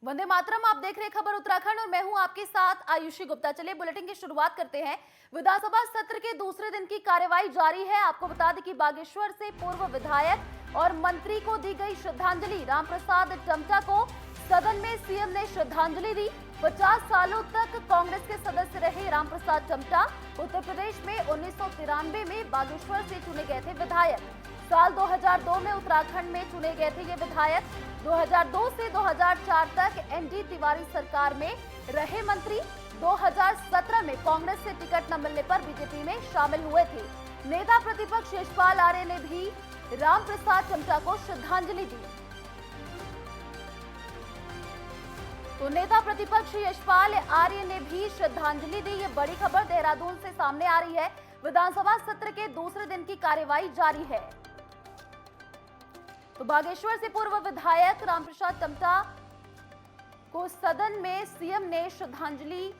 वंदे मातरम। आप देख रहे हैं खबर उत्तराखंड और मैं हूं आपके साथ आयुषी गुप्ता। चलिए बुलेटिन की शुरुआत करते हैं। विधानसभा सत्र के दूसरे दिन की कार्यवाही जारी है। आपको बता दें कि बागेश्वर से पूर्व विधायक और मंत्री को दी गई श्रद्धांजलि। रामप्रसाद टमटा को सदन में सीएम ने श्रद्धांजलि दी। 50 सालों तक कांग्रेस के सदस्य रहे रामप्रसाद टमटा उत्तर प्रदेश में 1993 में बागेश्वर से चुने गए थे विधायक। साल 2002 में उत्तराखंड में चुने गए थे ये विधायक। 2002 से 2004 तक एनडी तिवारी सरकार में रहे मंत्री। 2017 में कांग्रेस से टिकट न मिलने पर बीजेपी में शामिल हुए थे। नेता प्रतिपक्ष यशपाल आर्य ने भी रामप्रसाद टमटा को श्रद्धांजलि दी। तो नेता प्रतिपक्ष यशपाल आर्य ने भी श्रद्धांजलि दी। ये बड़ी खबर देहरादून से सामने आ रही है। विधानसभा सत्र के दूसरे दिन की कार्यवाही जारी है। तो बागेश्वर से पूर्व विधायक रामप्रसाद टमटा को सदन में सीएम ने श्रद्धांजलि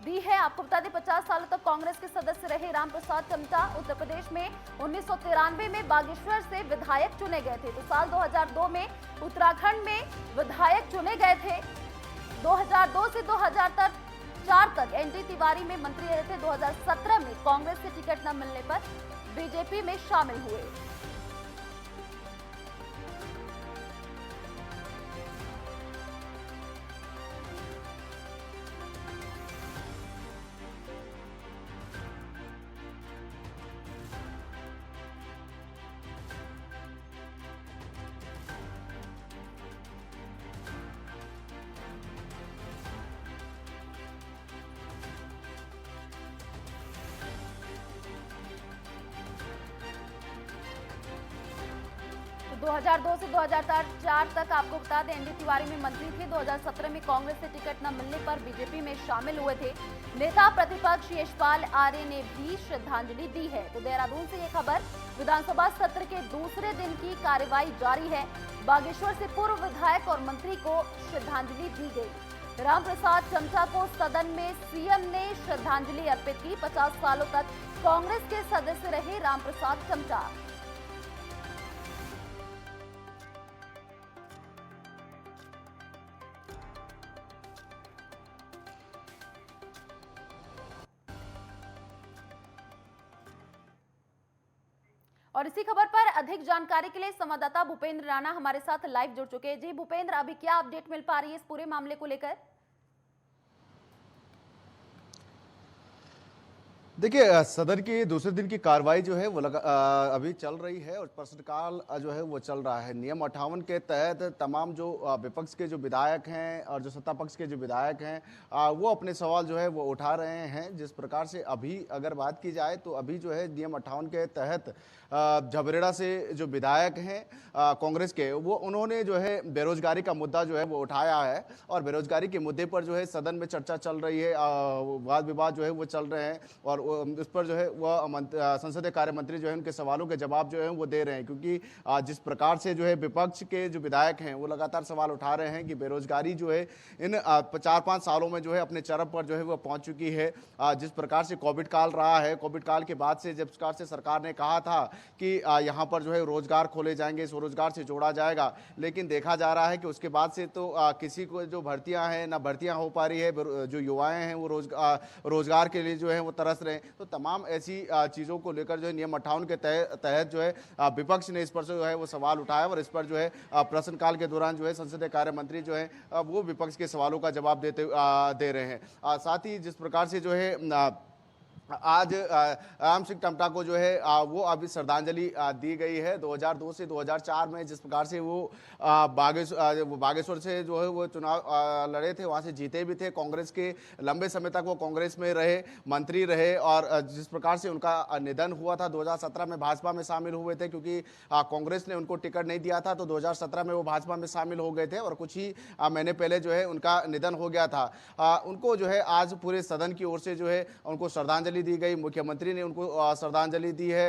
दी है। आपको बता दें 50 सालों तक कांग्रेस के सदस्य रहे रामप्रसाद टमटा उत्तर प्रदेश में 1993 में बागेश्वर से विधायक चुने गए थे। तो साल 2002 में उत्तराखंड में विधायक चुने गए थे। 2002 से 2004 तक एनडी तिवारी में मंत्री रहे थे। 2017 में कांग्रेस से टिकट न मिलने पर बीजेपी में शामिल हुए। तो 2002 से 2004 तक आपको बता दें एनडी तिवारी में मंत्री थे। 2017 में कांग्रेस से टिकट न मिलने पर बीजेपी में शामिल हुए थे। नेता प्रतिपक्ष यशपाल आर्य ने भी श्रद्धांजलि दी है। तो देहरादून से ये खबर। विधानसभा सत्र के दूसरे दिन की कार्यवाही जारी है। बागेश्वर से पूर्व विधायक और मंत्री को श्रद्धांजलि दी गई। रामप्रसाद टमटा को सदन में सीएम ने श्रद्धांजलि अर्पित की। 50 सालों तक कांग्रेस के सदस्य रहे रामप्रसाद टमटा। और इसी खबर पर अधिक जानकारी के लिए संवाददाता भूपेंद्र राणा हमारे साथ लाइव जुड़ चुके हैं। जी भूपेंद्र, अभी क्या अपडेट मिल पा रही है इस पूरे मामले को लेकर? देखिए, सदन की दूसरे दिन की कार्रवाई जो है वो अभी चल रही है और प्रश्नकाल जो है वो चल रहा है। नियम 58 के तहत तमाम जो विपक्ष के जो विधायक हैं और जो सत्ता पक्ष के जो विधायक हैं वो अपने सवाल जो है वो उठा रहे हैं। जिस प्रकार से अभी अगर बात की जाए तो अभी जो है नियम 58 के तहत झबरेड़ा से जो विधायक हैं कांग्रेस के, वो उन्होंने जो है बेरोजगारी का मुद्दा जो है वो उठाया है और बेरोजगारी के मुद्दे पर जो है सदन में चर्चा चल रही है, वाद विवाद जो है वो चल रहे हैं और उस पर जो है वह संसदीय कार्य मंत्री जो है उनके सवालों के जवाब जो है वो दे रहे हैं। क्योंकि जिस प्रकार से जो है विपक्ष के जो विधायक हैं वो लगातार सवाल उठा रहे हैं कि बेरोजगारी जो है इन 4-5 सालों में जो है अपने चरम पर जो है वो पहुंच चुकी है। जिस प्रकार से कोविड काल रहा है, कोविड काल के बाद से जिस प्रकार से सरकार ने कहा था कि यहाँ पर जो है रोजगार खोले जाएंगे, स्वरोजगार से जोड़ा जाएगा, लेकिन देखा जा रहा है कि उसके बाद से तो किसी को जो भर्तियां हैं ना भर्तियां हो पा रही है। जो युवाएं हैं वो रोजगार के लिए जो है वो तरस रहे हैं। तो तमाम ऐसी चीज़ों को लेकर जो है नियम 58 के तहत जो है विपक्ष ने इस पर जो है वो सवाल उठाया और इस पर जो है प्रश्नकाल के दौरान जो है संसदीय कार्य मंत्री जो है वो विपक्ष के सवालों का जवाब दे रहे हैं। साथ ही जिस प्रकार से जो है आज राम सिंह टमटा को जो है वो अभी श्रद्धांजलि दी गई है। 2002 से 2004 में जिस प्रकार से वो बागेश्वर से जो है वो चुनाव लड़े थे, वहाँ से जीते भी थे। कांग्रेस के लंबे समय तक वो कांग्रेस में रहे, मंत्री रहे और जिस प्रकार से उनका निधन हुआ था 2017 में भाजपा में शामिल हुए थे। क्योंकि कांग्रेस ने उनको टिकट नहीं दिया था तो 2017 में वो भाजपा में शामिल हो गए थे और कुछ ही महीने पहले जो है उनका निधन हो गया था। उनको जो है आज पूरे सदन की ओर से जो है उनको श्रद्धांजलि श्रद्धांजलि दी गई, मुख्यमंत्री ने उनको श्रद्धांजलि दी है,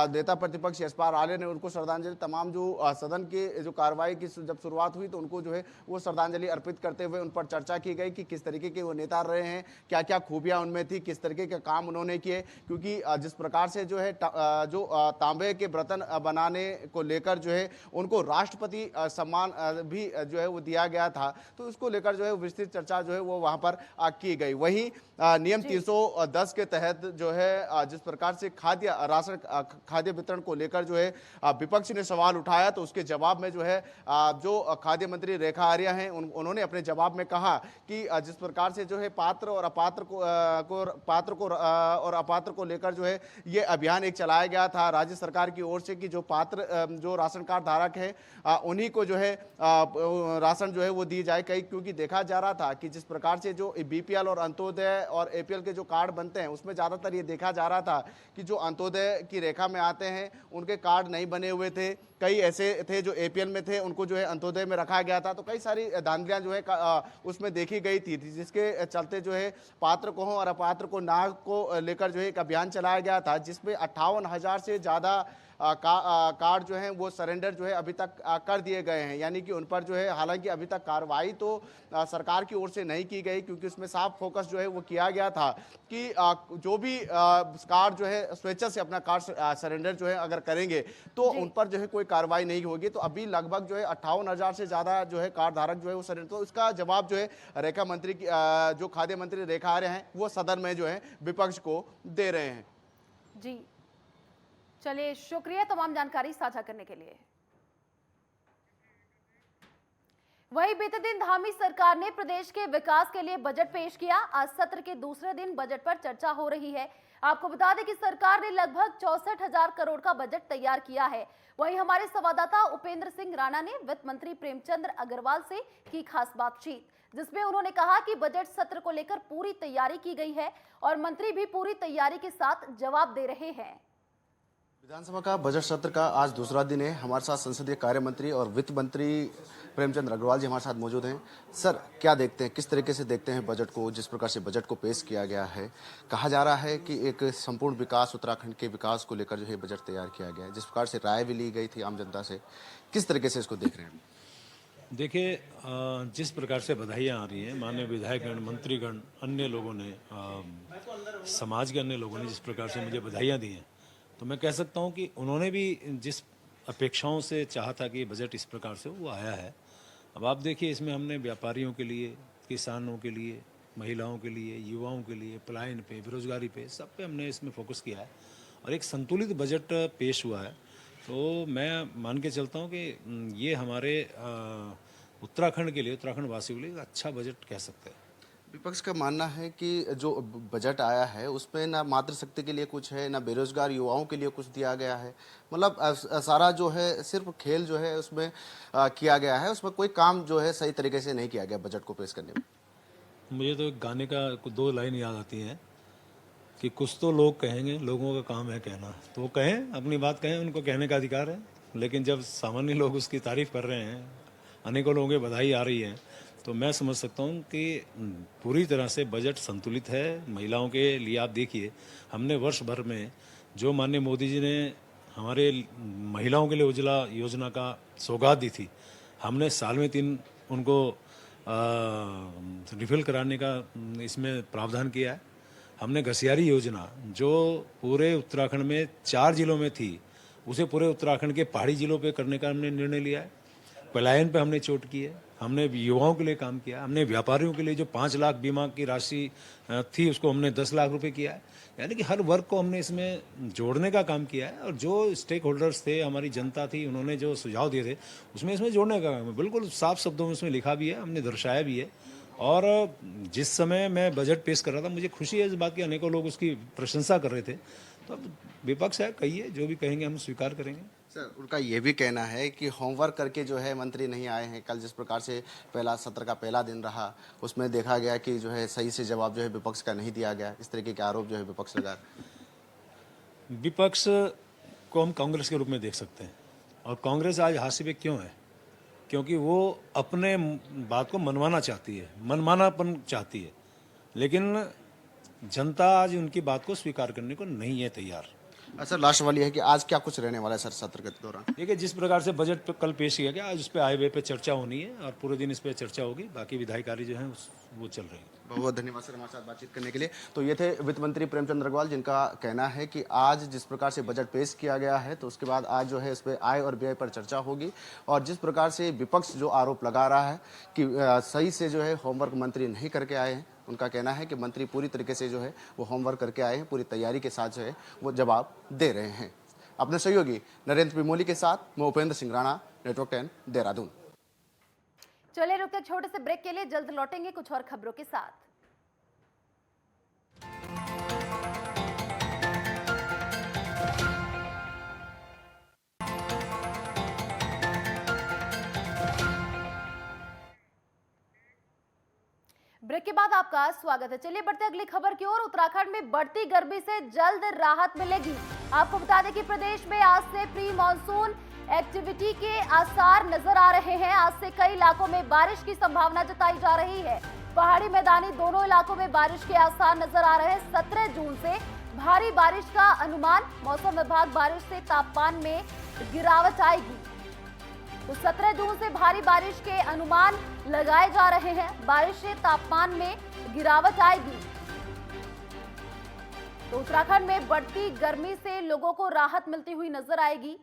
नेता प्रतिपक्ष यशपाल आर्य ने उनको श्रद्धांजलि, तमाम जो सदन की जो कार्रवाई की जब शुरुआत हुई तो उनको जो है वो श्रद्धांजलि अर्पित करते हुए उन पर चर्चा की गई कि किस तरीके के वो नेता रहे हैं, क्या क्या खूबियां उनमें थी, किस तरीके के काम उन्होंने किए। क्योंकि जिस प्रकार से जो है जो तांबे के बर्तन बनाने को लेकर जो है उनको राष्ट्रपति सम्मान भी जो है वो दिया गया था, तो उसको लेकर जो है विस्तृत चर्चा जो है वो वहां पर की गई। वहीं नियम 310 के तहत जो है जिस प्रकार से खाद्य वितरण को लेकर जो है विपक्ष ने सवाल उठाया, तो उसके जवाब में जो है जो खाद्य मंत्री रेखा आर्या हैं उन्होंने अपने जवाब में कहा कि जिस प्रकार से जो है पात्र और अपात्र को लेकर जो है ये अभियान एक चलाया गया था राज्य सरकार की ओर से कि जो पात्र जो राशन कार्ड धारक है उन्हीं को जो है राशन जो है वो दी जाए। कई क्योंकि देखा जा रहा था कि जिस प्रकार से जो बीपीएल और अंत्योदय और एपीएल के जो कार्ड बनते हैं उसमें ज़्यादातर ये देखा जा रहा था कि जो अंत्योदय की रेखा में आते हैं उनके कार्ड नहीं बने हुए थे, कई ऐसे थे जो एपीएल में थे उनको जो है अंत्योदय में रखा गया था, तो कई सारी धांधलियां जो है उसमें देखी गई थी जिसके चलते जो है पात्र को और अपात्र को नाग को लेकर जो है एक अभियान चलाया गया था जिसमें 58,000 से ज़्यादा कार्ड जो हैं वो सरेंडर जो है अभी तक कर दिए गए हैं। यानी कि उन पर जो है हालांकि अभी तक कार्रवाई तो सरकार की ओर से नहीं की गई क्योंकि उसमें साफ फोकस जो है वो किया गया था कि जो भी कार्ड जो है स्वेच्छा से अपना कार्ड सरेंडर जो है अगर करेंगे तो उन पर जो है कोई कार्रवाई नहीं होगी। तो अभी लगभग जो है 58,000 से ज़्यादा जो है कार्ड धारक जो है वो सरेंडर, तो इसका जवाब जो है रेखा मंत्री की जो खाद्य मंत्री रेखा आर्य हैं वो सदन में जो है विपक्ष को दे रहे हैं। जी चलिए, शुक्रिया तमाम जानकारी साझा करने के लिए। वहीं बीते दिन धामी सरकार ने प्रदेश के विकास के लिए बजट पेश किया। आज सत्र के दूसरे दिन बजट पर चर्चा हो रही है। आपको बता दें कि सरकार ने लगभग 64,000 करोड़ का बजट तैयार किया है। वहीं हमारे संवाददाता उपेंद्र सिंह राणा ने वित्त मंत्री प्रेमचंद अग्रवाल से की खास बातचीत, जिसमें उन्होंने कहा कि बजट सत्र को लेकर पूरी तैयारी की गई है और मंत्री भी पूरी तैयारी के साथ जवाब दे रहे हैं। विधानसभा का बजट सत्र का आज दूसरा दिन है। हमारे साथ संसदीय कार्य मंत्री और वित्त मंत्री प्रेमचंद अग्रवाल जी हमारे साथ मौजूद हैं। सर, क्या देखते हैं, किस तरीके से देखते हैं बजट को, जिस प्रकार से बजट को पेश किया गया है? कहा जा रहा है कि एक संपूर्ण विकास, उत्तराखंड के विकास को लेकर जो है बजट तैयार किया गया है, जिस प्रकार से राय भी ली गई थी आम जनता से, किस तरीके से इसको देख रहे हैं? देखिए, जिस प्रकार से बधाइयाँ आ रही हैं, माननीय विधायकगण, मंत्रीगण, अन्य लोगों ने, समाज के अन्य लोगों ने जिस प्रकार से मुझे बधाइयाँ दी हैं, तो मैं कह सकता हूं कि उन्होंने भी जिस अपेक्षाओं से चाहा था कि बजट इस प्रकार से वो आया है। अब आप देखिए, इसमें हमने व्यापारियों के लिए, किसानों के लिए, महिलाओं के लिए, युवाओं के लिए, पलायन पे, बेरोजगारी पे, सब पे हमने इसमें फोकस किया है और एक संतुलित बजट पेश हुआ है। तो मैं मान के चलता हूँ कि ये हमारे उत्तराखंड के लिए, उत्तराखंड वासियों के लिए एक अच्छा बजट कह सकते हैं। विपक्ष का मानना है कि जो बजट आया है उसमें ना मातृशक्ति के लिए कुछ है, ना बेरोजगार युवाओं के लिए कुछ दिया गया है। मतलब सारा जो है सिर्फ खेल जो है उसमें किया गया है, उसमें कोई काम जो है सही तरीके से नहीं किया गया बजट को पेश करने में। मुझे तो एक गाने का 2 लाइन याद आती हैं कि कुछ तो लोग कहेंगे, लोगों का काम है कहना। तो वो कहें, अपनी बात कहें, उनको कहने का अधिकार है। लेकिन जब सामान्य लोग उसकी तारीफ कर रहे हैं, अनेकों लोगों की बधाई आ रही है, तो मैं समझ सकता हूँ कि पूरी तरह से बजट संतुलित है। महिलाओं के लिए आप देखिए, हमने वर्ष भर में जो माननीय मोदी जी ने हमारे महिलाओं के लिए उज्ज्वला योजना का सौगात दी थी, हमने साल में 3 उनको रिफिल कराने का इसमें प्रावधान किया है। हमने घसियारी योजना जो पूरे उत्तराखंड में 4 जिलों में थी, उसे पूरे उत्तराखंड के पहाड़ी जिलों पे करने का हमने निर्णय लिया है। पलायन पे हमने चोट की है, हमने युवाओं के लिए काम किया, हमने व्यापारियों के लिए जो 5 लाख बीमा की राशि थी उसको हमने 10 लाख रुपए किया है। यानी कि हर वर्ग को हमने इसमें जोड़ने का काम किया है और जो स्टेक होल्डर्स थे, हमारी जनता थी, उन्होंने जो सुझाव दिए थे उसमें इसमें जोड़ने का काम है। बिल्कुल साफ शब्दों में उसमें लिखा भी है, हमने दर्शाया भी है। और जिस समय मैं बजट पेश कर रहा था, मुझे खुशी है इस बात की, अनेकों लोग उसकी प्रशंसा कर रहे थे। तो अब विपक्ष है, कहिए, जो भी कहेंगे हम स्वीकार करेंगे। सर, उनका ये भी कहना है कि होमवर्क करके जो है मंत्री नहीं आए हैं। कल जिस प्रकार से पहला सत्र का पहला दिन रहा, उसमें देखा गया कि जो है सही से जवाब जो है विपक्ष का नहीं दिया गया। इस तरीके के आरोप जो है विपक्ष लगा। विपक्ष को हम कांग्रेस के रूप में देख सकते हैं और कांग्रेस आज हाशिए पे क्यों है? क्योंकि वो अपने बात को मनवाना चाहती है, मनमानापन चाहती है। लेकिन जनता आज उनकी बात को स्वीकार करने को नहीं है तैयार। सर लास्ट सवाल ये है कि आज क्या कुछ रहने वाला है सर सत्र के दौरान? देखिए, जिस प्रकार से बजट पे कल पेश किया गया, आज उस पर हाईवे पे चर्चा होनी है और पूरे दिन इस पे चर्चा होगी। बाकी विधायी कार्य जो है वो चल रही है। बहुत बहुत धन्यवाद सर हमारे साथ बातचीत करने के लिए। तो ये थे वित्त मंत्री प्रेमचंद अग्रवाल, जिनका कहना है कि आज जिस प्रकार से बजट पेश किया गया है तो उसके बाद आज जो है इस पर आय और व्यय पर चर्चा होगी। और जिस प्रकार से विपक्ष जो आरोप लगा रहा है कि सही से जो है होमवर्क मंत्री नहीं करके आए हैं, उनका कहना है कि मंत्री पूरी तरीके से जो है वो होमवर्क करके आए हैं, पूरी तैयारी के साथ जो है वो जवाब दे रहे हैं। अपने सहयोगी नरेंद्र पिमोली के साथ मैं उपेंद्र सिंह राणा, नेटवर्क 10 देहरादून। चलिए रुकते हैं छोटे से ब्रेक के लिए, जल्द लौटेंगे कुछ और खबरों के साथ। ब्रेक के बाद आपका स्वागत है। चलिए बढ़ते अगली खबर की ओर। उत्तराखंड में बढ़ती गर्मी से जल्द राहत मिलेगी। आपको बता दें कि प्रदेश में आज से प्री मॉनसून एक्टिविटी के आसार नजर आ रहे हैं। आज से कई इलाकों में बारिश की संभावना जताई जा रही है। पहाड़ी मैदानी दोनों इलाकों में बारिश के आसार नजर आ रहे हैं। 17 जून से भारी बारिश का अनुमान। मौसम विभाग बारिश से तापमान में गिरावट आएगी। तो 17 जून से भारी बारिश के अनुमान लगाए जा रहे हैं। बारिश से तापमान में गिरावट आएगी। तो उत्तराखंड में बढ़ती गर्मी से लोगों को राहत मिलती हुई नजर आएगी।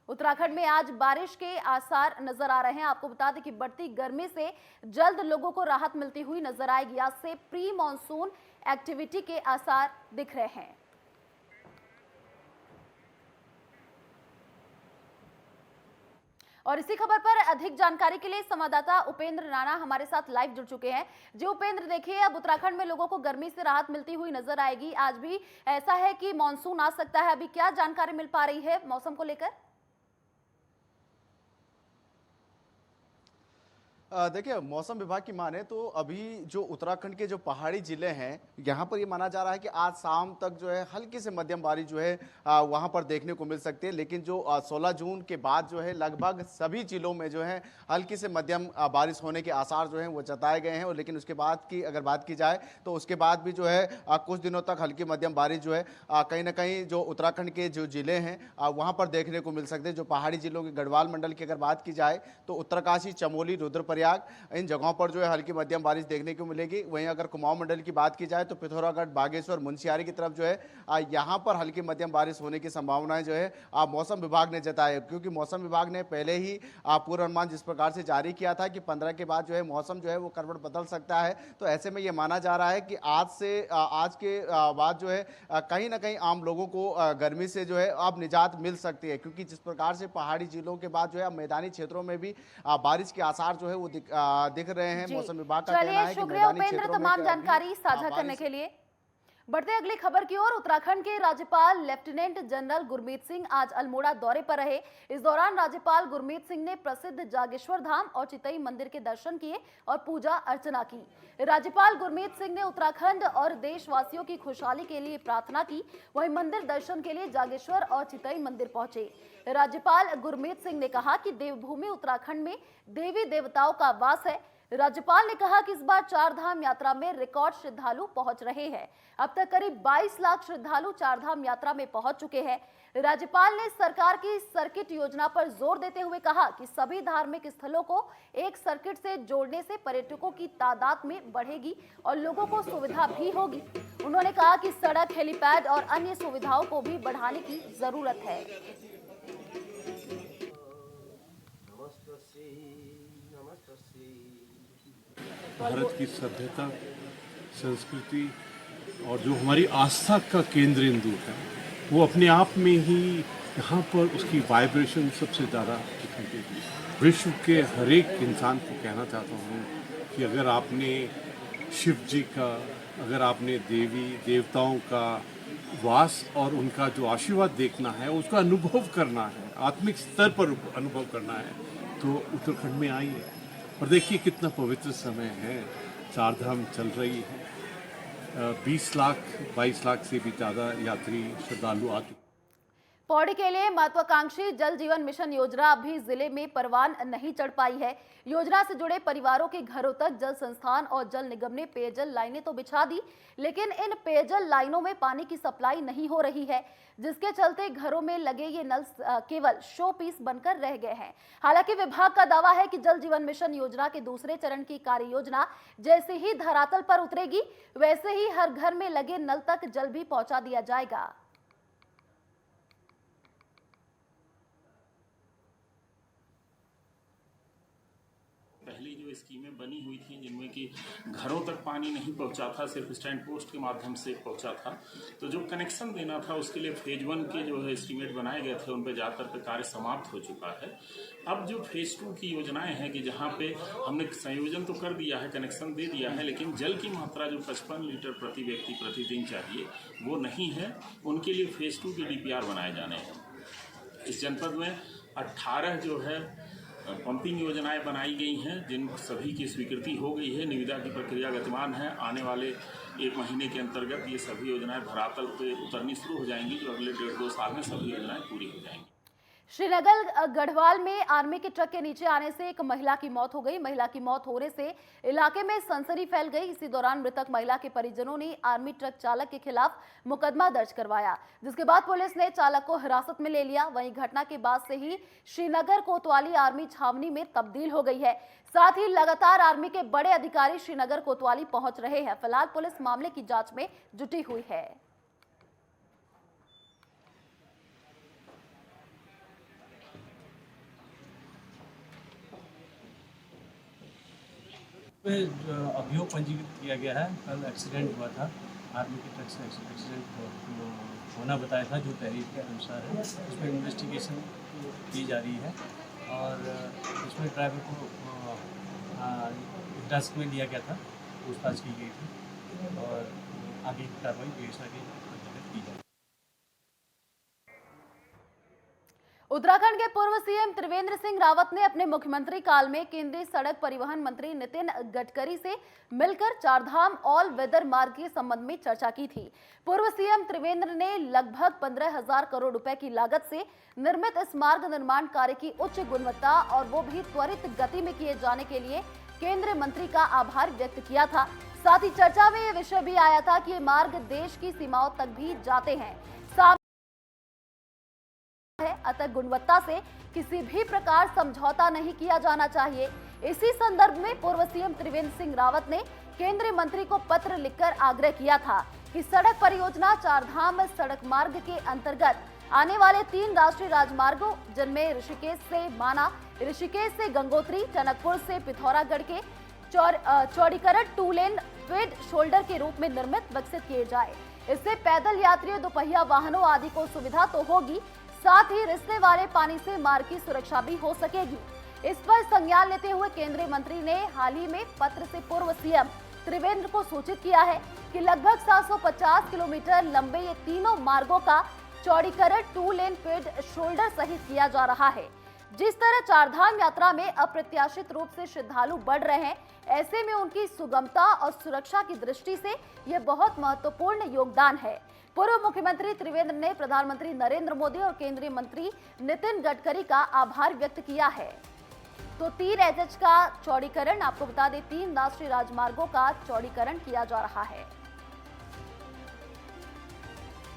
उत्तराखंड में आज बारिश के आसार नजर आ रहे हैं। आपको बता दें कि बढ़ती गर्मी से जल्द लोगों को राहत मिलती हुई नजर आएगी। आज से प्री मॉनसून एक्टिविटी के आसार दिख रहे हैं। और इसी खबर पर अधिक जानकारी के लिए संवाददाता उपेंद्र राणा हमारे साथ लाइव जुड़ चुके हैं। जी उपेंद्र, देखिए अब उत्तराखंड में लोगों को गर्मी से राहत मिलती हुई नजर आएगी। आज भी ऐसा है कि मॉनसून आ सकता है। अभी क्या जानकारी मिल पा रही है मौसम को लेकर? देखिए, मौसम विभाग की माने तो अभी जो उत्तराखंड के जो पहाड़ी जिले हैं यहाँ पर ये माना जा रहा है कि आज शाम तक जो है हल्की से मध्यम बारिश जो है वहाँ पर देखने को मिल सकती है। लेकिन जो 16 जून के बाद जो है लगभग सभी जिलों में जो है हल्की से मध्यम बारिश होने के आसार जो हैं वो जताए गए हैं। और लेकिन उसके बाद की अगर बात की जाए तो उसके बाद भी जो है कुछ दिनों तक हल्की मध्यम बारिश जो है कहीं ना कहीं जो उत्तराखंड के जो जिले हैं वहाँ पर देखने को मिल सकते हैं। जो पहाड़ी जिलों के गढ़वाल मंडल की अगर बात की जाए तो उत्तरकाशी, चमोली, रुद्रप्रयाग, इन जगहों पर जो है हल्की मध्यम बारिश देखने को मिलेगी। वहीं अगर कुमाऊं मंडल की बात की जाए तो पिथौरागढ़, बागेश्वर, मुंशियारी की तरफ जो है यहाँ पर हल्की मध्यम बारिश होने की संभावनाएं जो है मौसम विभाग ने जताई है। क्योंकि मौसम विभाग ने पहले ही पूर्वानुमान जिस प्रकार से जारी किया था कि 15 के बाद जो है मौसम जो है वो करवट बदल सकता है। तो ऐसे में ये माना जा रहा है कि आज के बाद जो है कहीं ना कहीं आम लोगों को गर्मी से जो है अब निजात मिल सकती है। क्योंकि जिस प्रकार से पहाड़ी जिलों के बाद जो है मैदानी क्षेत्रों में भी बारिश के आसार जो है वो दिख रहे हैं। मौसम विभाग का कहना है कि मैदानी क्षेत्रों में तमाम जानकारी साझा करने के लिए। बढ़ते अगली खबर की ओर। उत्तराखंड के राज्यपाल लेफ्टिनेंट जनरल गुरमीत सिंह आज अल्मोड़ा दौरे पर रहे। इस दौरान राज्यपाल गुरमीत सिंह ने प्रसिद्ध जागेश्वर धाम और चितई मंदिर के दर्शन किए और पूजा अर्चना की। राज्यपाल गुरमीत सिंह ने उत्तराखंड और देशवासियों की खुशहाली के लिए प्रार्थना की। वहीं मंदिर दर्शन के लिए जागेश्वर और चितई मंदिर पहुंचे। राज्यपाल गुरमीत सिंह ने कहा कि देवभूमि उत्तराखंड में देवी देवताओं का वास है। राज्यपाल ने कहा कि इस बार 4 धाम यात्रा में रिकॉर्ड श्रद्धालु पहुंच रहे हैं। अब तक करीब 22 लाख श्रद्धालु 4 धाम यात्रा में पहुंच चुके हैं। राज्यपाल ने सरकार की सर्किट योजना पर जोर देते हुए कहा कि सभी धार्मिक स्थलों को एक सर्किट से जोड़ने से पर्यटकों की तादाद में बढ़ेगी और लोगों को सुविधा भी होगी। उन्होंने कहा कि सड़क, हेलीपैड और अन्य सुविधाओं को भी बढ़ाने की जरूरत है। भारत की सभ्यता, संस्कृति और जो हमारी आस्था का केंद्र बिंदु है वो अपने आप में ही यहाँ पर उसकी वाइब्रेशन सबसे ज़्यादा दिखाई देती है। विश्व के हर एक इंसान को कहना चाहता हूँ कि अगर आपने शिव जी का, अगर आपने देवी देवताओं का वास और उनका जो आशीर्वाद देखना है, उसका अनुभव करना है, आत्मिक स्तर पर अनुभव करना है, तो उत्तराखंड में आइए और देखिए कितना पवित्र समय है। 4 धाम चल रही है। 20 लाख 22 लाख से भी ज़्यादा यात्री श्रद्धालु आते। पौड़ी के लिए महत्वाकांक्षी जल जीवन मिशन योजना अभी जिले में परवान नहीं चढ़ पाई है। योजना से जुड़े परिवारों के घरों तक जल संस्थान और जल निगम ने पेयजल लाइनें तो बिछा दी, लेकिन इन पेयजल लाइनों में पानी की सप्लाई नहीं हो रही है, जिसके चलते घरों में लगे ये नल केवल शो पीस बनकर रह गए हैं। हालांकि विभाग का दावा है कि जल जीवन मिशन योजना के दूसरे चरण की कार्य योजना जैसे ही धरातल पर उतरेगी, वैसे ही हर घर में लगे नल तक जल भी पहुंचा दिया जाएगा। पहले जो स्कीमें बनी हुई थी जिनमें कि घरों तक पानी नहीं पहुंचा था, सिर्फ स्टैंड पोस्ट के माध्यम से पहुंचा था, तो जो कनेक्शन देना था उसके लिए फेज 1 के जो है एस्टीमेट बनाए गए थे, उन पर जाकर के कार्य समाप्त हो चुका है। अब जो फेज 2 की योजनाएं हैं कि जहां पे हमने संयोजन तो कर दिया है, कनेक्शन दे दिया है, लेकिन जल की मात्रा जो 55 लीटर प्रति व्यक्ति प्रतिदिन चाहिए वो नहीं है। उनके लिए फेज 2 के DPR बनाए जाने हैं। इस जनपद में 18 जो है पंपिंग योजनाएं बनाई गई हैं, जिन सभी की स्वीकृति हो गई है। निविदा की प्रक्रिया गतिमान है। आने वाले 1 महीने के अंतर्गत ये सभी योजनाएं धरातल पे उतरनी शुरू हो जाएंगी, जो अगले 1.5-2 साल में सभी योजनाएं पूरी हो जाएंगी। श्रीनगर गढ़वाल में आर्मी के ट्रक के नीचे आने से एक महिला की मौत हो गई। महिला की मौत होने से इलाके में सनसनी फैल गई। इसी दौरान मृतक महिला के परिजनों ने आर्मी ट्रक चालक के खिलाफ मुकदमा दर्ज करवाया, जिसके बाद पुलिस ने चालक को हिरासत में ले लिया। वहीं घटना के बाद से ही श्रीनगर कोतवाली आर्मी छावनी में तब्दील हो गई है। साथ ही लगातार आर्मी के बड़े अधिकारी श्रीनगर कोतवाली पहुंच रहे हैं। फिलहाल पुलिस मामले की जांच में जुटी हुई है। पे अभियोग पंजीकृत किया गया है। कल एक्सीडेंट हुआ था, आर्मी के ट्रक से एक्सीडेंट होना बताया था, जो तहरीर के अनुसार है। उसमें इन्वेस्टिगेशन की जा रही है और उसमें ड्राइवर को हिरासत में लिया गया था, पूछताछ की गई थी और आगे की कार्रवाई व्यवस्था की जाएगी। उत्तराखंड के पूर्व सीएम त्रिवेंद्र सिंह रावत ने अपने मुख्यमंत्री काल में केंद्रीय सड़क परिवहन मंत्री नितिन गडकरी से मिलकर चारधाम ऑल वेदर मार्ग के संबंध में चर्चा की थी। पूर्व सीएम त्रिवेंद्र ने लगभग 15,000 करोड़ रुपए की लागत से निर्मित इस मार्ग निर्माण कार्य की उच्च गुणवत्ता और वो भी त्वरित गति में किए जाने के लिए केंद्रीय मंत्री का आभार व्यक्त किया था। साथ ही चर्चा में यह विषय भी आया था कि ये मार्ग देश की सीमाओं तक भी जाते हैं, अतः गुणवत्ता से किसी भी प्रकार समझौता नहीं किया जाना चाहिए। इसी संदर्भ में पूर्व सीएम त्रिवेंद्र सिंह रावत ने केंद्रीय मंत्री को पत्र लिखकर आग्रह किया था कि सड़क परियोजना चारधाम सड़क मार्ग के अंतर्गत आने वाले 3 राष्ट्रीय राजमार्गों, जिनमें ऋषिकेश से माना, ऋषिकेश से गंगोत्री, टनकपुर से पिथौरागढ़ के चौड़ीकरण 2 लेन फीड शोल्डर के रूप में निर्मित विकसित किए जाए। इससे पैदल यात्रियों, दोपहिया वाहनों आदि को सुविधा तो होगी, साथ ही रिसने वाले पानी से मार्ग की सुरक्षा भी हो सकेगी। इस पर संज्ञान लेते हुए केंद्रीय मंत्री ने हाल ही में पत्र से पूर्व सीएम त्रिवेंद्र को सूचित किया है कि लगभग 750 किलोमीटर लंबे ये तीनों मार्गों का चौड़ीकरण 2 लेन फीड शोल्डर सहित किया जा रहा है। जिस तरह चारधाम यात्रा में अप्रत्याशित रूप से श्रद्धालु बढ़ रहे हैं, ऐसे में उनकी सुगमता और सुरक्षा की दृष्टि से यह बहुत महत्वपूर्ण योगदान है। पूर्व मुख्यमंत्री त्रिवेंद्र ने प्रधानमंत्री नरेंद्र मोदी और केंद्रीय मंत्री नितिन गडकरी का आभार व्यक्त किया है। तो 3 NH का चौड़ीकरण, आपको बता दें 3 राष्ट्रीय राजमार्गों का चौड़ीकरण किया जा रहा है।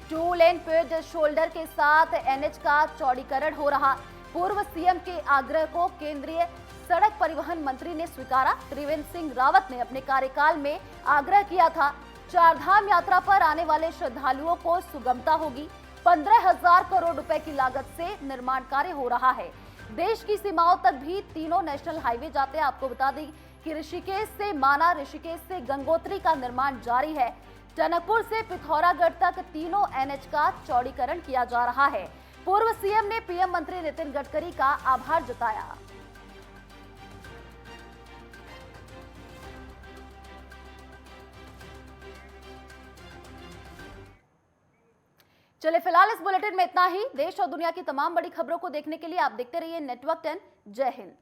2 लेन फीड शोल्डर के साथ NH का चौड़ीकरण हो रहा। पूर्व सीएम के आग्रह को केंद्रीय सड़क परिवहन मंत्री ने स्वीकारा। त्रिवेंद्र सिंह रावत ने अपने कार्यकाल में आग्रह किया था, चारधाम यात्रा पर आने वाले श्रद्धालुओं को सुगमता होगी। 15,000 करोड़ रुपए की लागत से निर्माण कार्य हो रहा है। देश की सीमाओं तक भी तीनों नेशनल हाईवे जाते हैं। आपको बता दें कि ऋषिकेश से माना, ऋषिकेश से गंगोत्री का निर्माण जारी है। टनकपुर से पिथौरागढ़ तक तीनों NH का चौड़ीकरण किया जा रहा है। पूर्व सीएम ने पीएम मंत्री नितिन गडकरी का आभार जताया। चलिए फिलहाल इस बुलेटिन में इतना ही। देश और दुनिया की तमाम बड़ी खबरों को देखने के लिए आप देखते रहिए नेटवर्क 10। जय हिंद।